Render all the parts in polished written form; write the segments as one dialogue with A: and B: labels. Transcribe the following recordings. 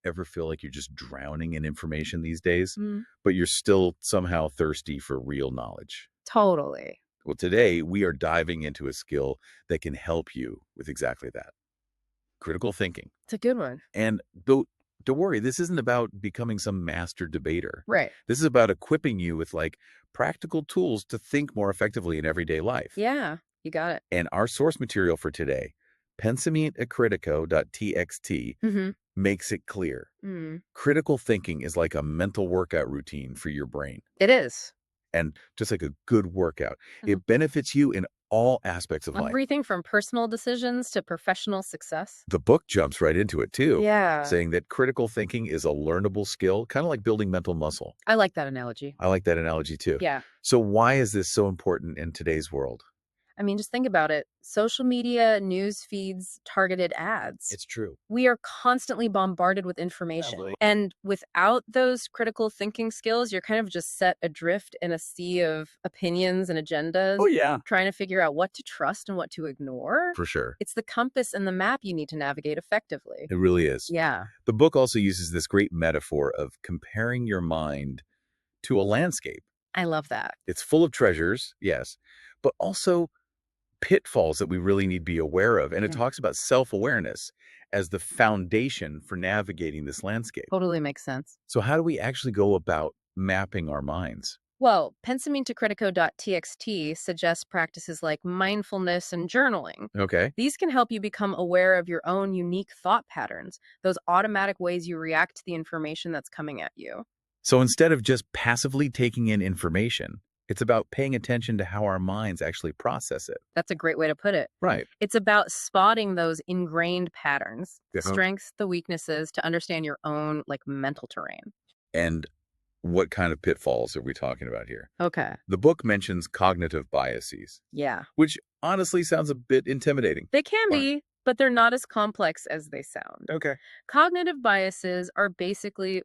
A: ever feel like you're just drowning in information these days,
B: Mm,
A: but you're still somehow thirsty for real knowledge?
B: totally.
A: Well, today we are diving into a skill that can help you with exactly that: critical thinking.
B: It's a good one.
A: And though, don't worry, this isn't about becoming some master debater.
B: Right.
A: This is about equipping you with practical tools to think more effectively in everyday life.
B: Yeah, you got it.
A: And our source material for today, pensamiento.txt,
B: Mm-hmm.
A: makes it clear.
B: Mm.
A: Critical thinking is like a mental workout routine for your brain.
B: It is.
A: And just like a good workout,
B: Mhm.
A: it benefits you in all aspects of life.
B: Everything from personal decisions to professional success.
A: The book jumps right into it too,
B: Yeah,
A: saying that critical thinking is a learnable skill, kind of like building mental muscle.
B: I like that analogy.
A: I like that analogy too.
B: Yeah.
A: So why is this so important in today's world?
B: I mean, just think about it. Social media, news feeds, targeted ads.
A: It's true.
B: We are constantly bombarded with information.
A: Sadly.
B: And without those critical thinking skills, you're kind of just set adrift in a sea of opinions and agendas,
A: Oh, yeah.
B: trying to figure out what to trust and what to ignore.
A: For sure.
B: It's the compass and the map you need to navigate effectively.
A: It really is.
B: Yeah,
A: The book also uses this great metaphor of comparing your mind to a landscape.
B: I love that.
A: It's full of treasures, yes, but also pitfalls that we really need to be aware of. And it
B: Yeah.
A: talks about self-awareness as the foundation for navigating this landscape.
B: Totally makes sense.
A: So how do we actually go about mapping our minds?
B: Well, pensamientocritico.txt suggests practices like mindfulness and journaling.
A: Okay.
B: These can help you become aware of your own unique thought patterns, those automatic ways you react to the information that's coming at you.
A: So instead of just passively taking in information, it's about paying attention to how our minds actually process it.
B: That's a great way to put it.
A: Right.
B: It's about spotting those ingrained patterns, the
A: Yeah.
B: strengths, the weaknesses to understand your own mental terrain.
A: And what kind of pitfalls are we talking about here?
B: Okay.
A: The book mentions cognitive biases,
B: Yeah.
A: which honestly sounds a bit intimidating.
B: They can
A: Why?
B: be, but they're not as complex as they sound.
A: Okay.
B: Cognitive biases are basically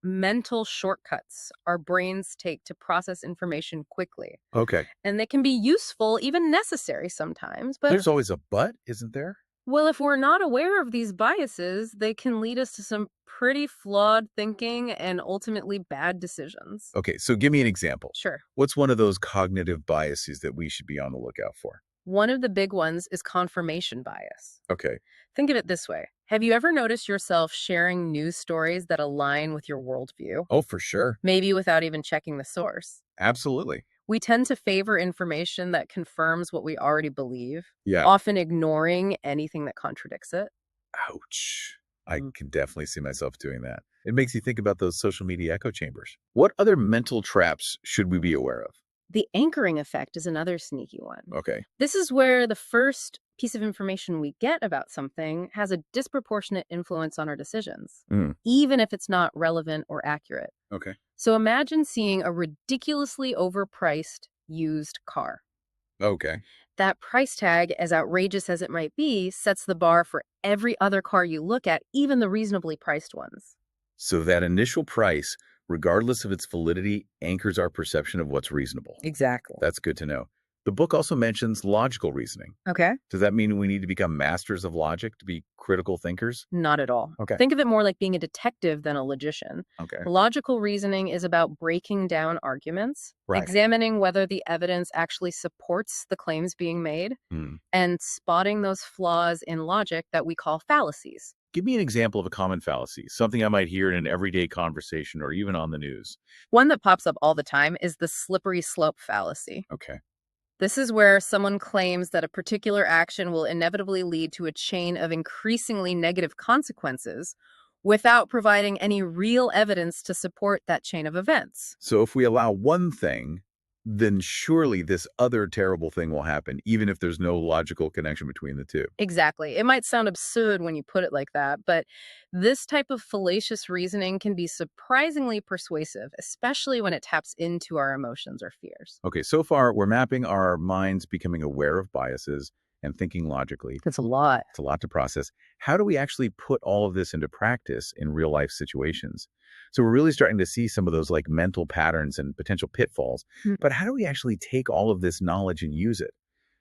B: mental shortcuts our brains take to process information quickly.
A: Okay.
B: And they can be useful, even necessary sometimes. But,
A: There's always a but, isn't there?
B: well, if we're not aware of these biases, they can lead us to some pretty flawed thinking and ultimately bad decisions.
A: Okay, so give me an example.
B: Sure.
A: What's one of those cognitive biases that we should be on the lookout for?
B: One of the big ones is confirmation bias.
A: Okay.
B: Think of it this way. Have you ever noticed yourself sharing news stories that align with your worldview?
A: Oh, for sure.
B: Maybe without even checking the source.
A: Absolutely.
B: We tend to favor information that confirms what we already believe,
A: Yeah.
B: often ignoring anything that contradicts it.
A: Ouch. I
B: Mm.
A: can definitely see myself doing that. It makes you think about those social media echo chambers. What other mental traps should we be aware of?
B: The anchoring effect is another sneaky one.
A: Okay.
B: This is where the first piece of information we get about something has a disproportionate influence on our decisions,
A: Mm.
B: even if it's not relevant or accurate.
A: Okay.
B: So imagine seeing a ridiculously overpriced used car.
A: Okay.
B: That price tag, as outrageous as it might be, sets the bar for every other car you look at, even the reasonably priced ones.
A: So that initial price, regardless of its validity, anchors our perception of what's reasonable.
B: Exactly.
A: That's good to know. The book also mentions logical reasoning.
B: Okay.
A: Does that mean we need to become masters of logic to be critical thinkers?
B: Not at all.
A: Okay.
B: Think of it more like being a detective than a logician.
A: Okay.
B: Logical reasoning is about breaking down arguments,
A: Right.
B: examining whether the evidence actually supports the claims being made,
A: Hmm.
B: and spotting those flaws in logic that we call fallacies.
A: Give me an example of a common fallacy, something I might hear in an everyday conversation or even on the news.
B: One that pops up all the time is the slippery slope fallacy.
A: Okay.
B: This is where someone claims that a particular action will inevitably lead to a chain of increasingly negative consequences without providing any real evidence to support that chain of events.
A: So if we allow one thing, then surely this other terrible thing will happen, even if there's no logical connection between the two.
B: Exactly. It might sound absurd when you put it like that, but this type of fallacious reasoning can be surprisingly persuasive, especially when it taps into our emotions or fears.
A: Okay, so far we're mapping our minds becoming aware of biases and thinking logically.
B: That's a lot.
A: It's a lot to process. How do we actually put all of this into practice in real life situations? So we're really starting to see some of those mental patterns and potential pitfalls.
B: Mm.
A: But how do we actually take all of this knowledge and use it?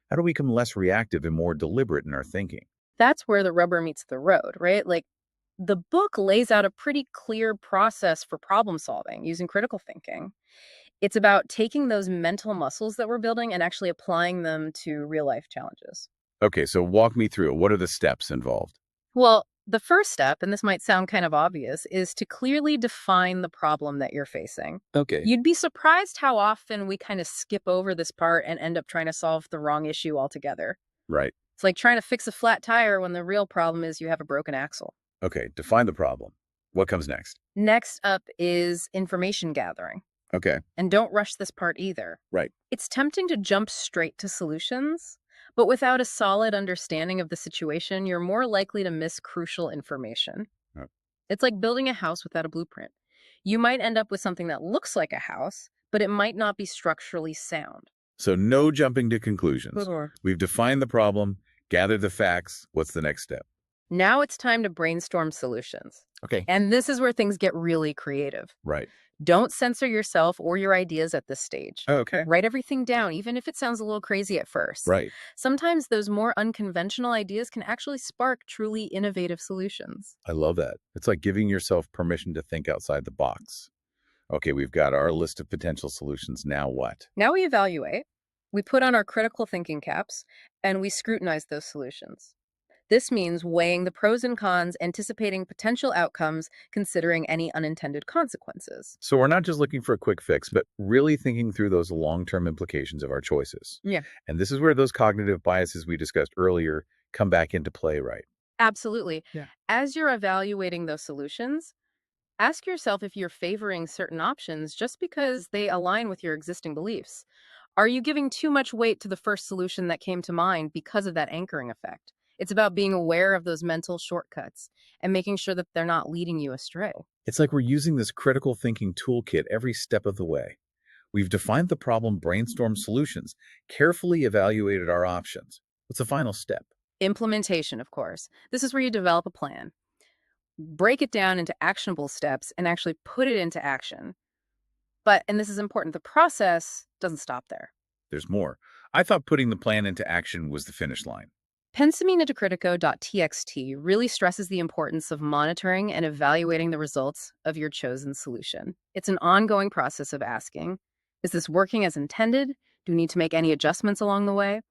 A: How do we become less reactive and more deliberate in our thinking?
B: That's where the rubber meets the road, right? The book lays out a pretty clear process for problem solving using critical thinking. It's about taking those mental muscles that we're building and actually applying them to real life challenges.
A: Okay, so walk me through it. What are the steps involved?
B: Well, the first step, and this might sound kind of obvious, is to clearly define the problem that you're facing.
A: Okay.
B: You'd be surprised how often we kind of skip over this part and end up trying to solve the wrong issue altogether.
A: Right.
B: It's like trying to fix a flat tire when the real problem is you have a broken axle.
A: Okay, define the problem. What comes next?
B: Next up is information gathering.
A: Okay.
B: And don't rush this part either.
A: Right.
B: It's tempting to jump straight to solutions, but without a solid understanding of the situation, you're more likely to miss crucial information.
A: Uh,
B: It's like building a house without a blueprint. You might end up with something that looks like a house, but it might not be structurally sound.
A: So no jumping to conclusions.
B: Sure.
A: We've defined the problem, gathered the facts. What's the next step?
B: Now it's time to brainstorm solutions.
A: Okay.
B: And this is where things get really creative.
A: Right.
B: Don't censor yourself or your ideas at this stage.
A: Okay.
B: Write everything down, even if it sounds a little crazy at first.
A: Right.
B: Sometimes those more unconventional ideas can actually spark truly innovative solutions.
A: I love that. It's like giving yourself permission to think outside the box. Okay, we've got our list of potential solutions. Now what?
B: Now we evaluate, we put on our critical thinking caps, and we scrutinize those solutions. This means weighing the pros and cons, anticipating potential outcomes, considering any unintended consequences.
A: So we're not just looking for a quick fix, but really thinking through those long-term implications of our choices.
B: Yeah.
A: And this is where those cognitive biases we discussed earlier come back into play, right?
B: Absolutely.
A: Yeah.
B: As you're evaluating those solutions, ask yourself if you're favoring certain options just because they align with your existing beliefs. Are you giving too much weight to the first solution that came to mind because of that anchoring effect? It's about being aware of those mental shortcuts and making sure that they're not leading you astray.
A: It's like we're using this critical thinking toolkit every step of the way. We've defined the problem, brainstormed solutions, carefully evaluated our options. What's the final step?
B: Implementation, of course. This is where you develop a plan, break it down into actionable steps, and actually put it into action. But, and this is important, the process doesn't stop there.
A: There's more. I thought putting the plan into action was the finish line.
B: Pensamiento really stresses the importance of monitoring and evaluating the results of your chosen solution. It's an ongoing process of asking, is this working as intended? Do we need to make any adjustments along the way?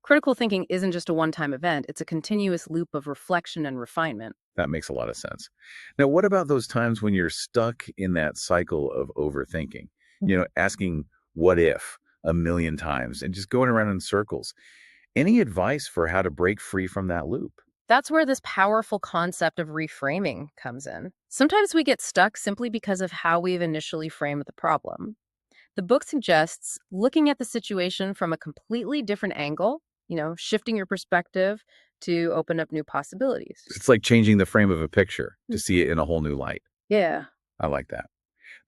B: Critical thinking isn't just a one-time event, it's a continuous loop of reflection and refinement.
A: That makes a lot of sense. Now, what about those times when you're stuck in that cycle of overthinking? Asking what if a million times and just going around in circles. Any advice for how to break free from that loop?
B: That's where this powerful concept of reframing comes in. Sometimes we get stuck simply because of how we've initially framed the problem. The book suggests looking at the situation from a completely different angle, shifting your perspective to open up new possibilities.
A: It's like changing the frame of a picture to see it in a whole new light.
B: Yeah.
A: I like that.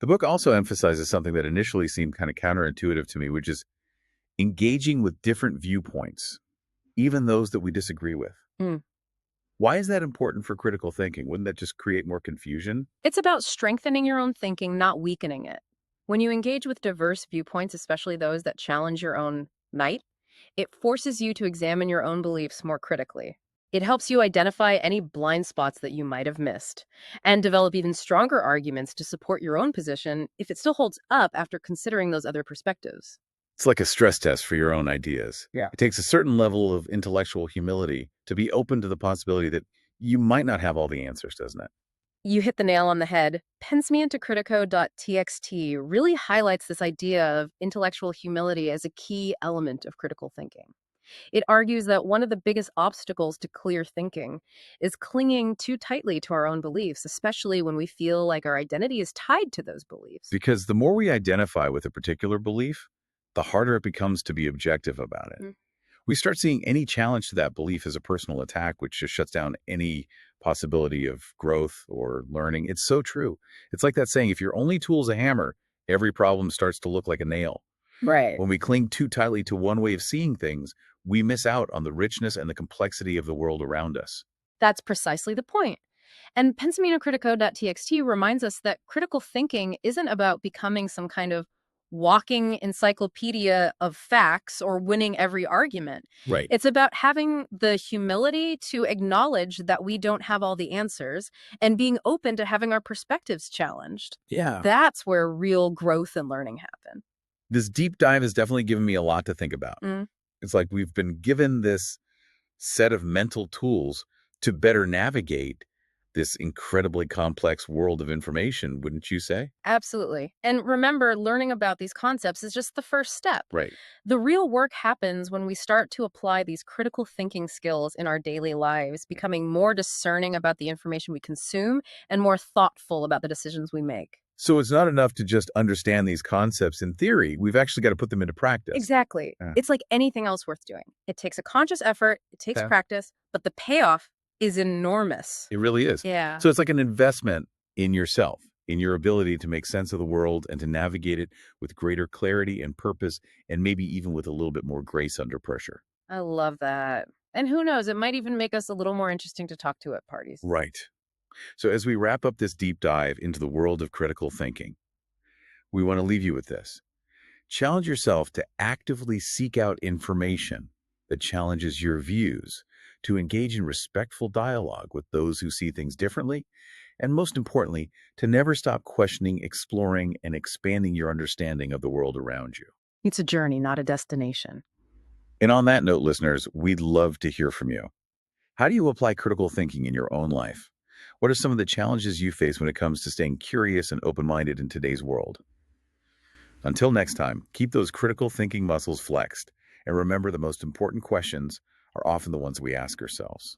A: The book also emphasizes something that initially seemed kind of counterintuitive to me, which is engaging with different viewpoints, even those that we disagree with.
B: Mm.
A: Why is that important for critical thinking? Wouldn't that just create more confusion?
B: It's about strengthening your own thinking, not weakening it. When you engage with diverse viewpoints, especially those that challenge your own might, it forces you to examine your own beliefs more critically. It helps you identify any blind spots that you might have missed and develop even stronger arguments to support your own position if it still holds up after considering those other perspectives.
A: It's like a stress test for your own ideas.
B: Yeah.
A: It takes a certain level of intellectual humility to be open to the possibility that you might not have all the answers, doesn't it?
B: You hit the nail on the head. Pensamiento really highlights this idea of intellectual humility as a key element of critical thinking. It argues that one of the biggest obstacles to clear thinking is clinging too tightly to our own beliefs, especially when we feel like our identity is tied to those beliefs.
A: Because the more we identify with a particular belief, the harder it becomes to be objective about it.
B: Mm.
A: We start seeing any challenge to that belief as a personal attack, which just shuts down any possibility of growth or learning. It's so true. It's like that saying, if your only tool is a hammer, every problem starts to look like a nail.
B: Right.
A: When we cling too tightly to one way of seeing things, we miss out on the richness and the complexity of the world around us.
B: That's precisely the point. And pensamiento reminds us that critical thinking isn't about becoming some kind of walking encyclopedia of facts or winning every argument.
A: Right.
B: It's about having the humility to acknowledge that we don't have all the answers and being open to having our perspectives challenged.
A: Yeah.
B: That's where real growth and learning happen.
A: This deep dive has definitely given me a lot to think about.
B: Mm,
A: It's like we've been given this set of mental tools to better navigate this incredibly complex world of information, wouldn't you say?
B: absolutely. And remember, learning about these concepts is just the first step.
A: Right.
B: The real work happens when we start to apply these critical thinking skills in our daily lives, becoming more discerning about the information we consume and more thoughtful about the decisions we make.
A: So it's not enough to just understand these concepts in theory. We've actually got to put them into practice.
B: Exactly.
A: Yeah.
B: It's like anything else worth doing. It takes a conscious effort, it takes
A: Yeah.
B: practice, but the payoff is enormous.
A: It really is.
B: Yeah.
A: So it's like an investment in yourself, in your ability to make sense of the world and to navigate it with greater clarity and purpose, and maybe even with a little bit more grace under pressure.
B: I love that. And who knows, it might even make us a little more interesting to talk to at parties.
A: Right. So as we wrap up this deep dive into the world of critical thinking, we want to leave you with this. Challenge yourself to actively seek out information that challenges your views, to engage in respectful dialogue with those who see things differently, and most importantly, to never stop questioning, exploring, and expanding your understanding of the world around you.
B: It's a journey, not a destination.
A: And on that note, listeners, we'd love to hear from you. How do you apply critical thinking in your own life? What are some of the challenges you face when it comes to staying curious and open-minded in today's world? Until next time, keep those critical thinking muscles flexed, and remember the most important questions are often the ones we ask ourselves.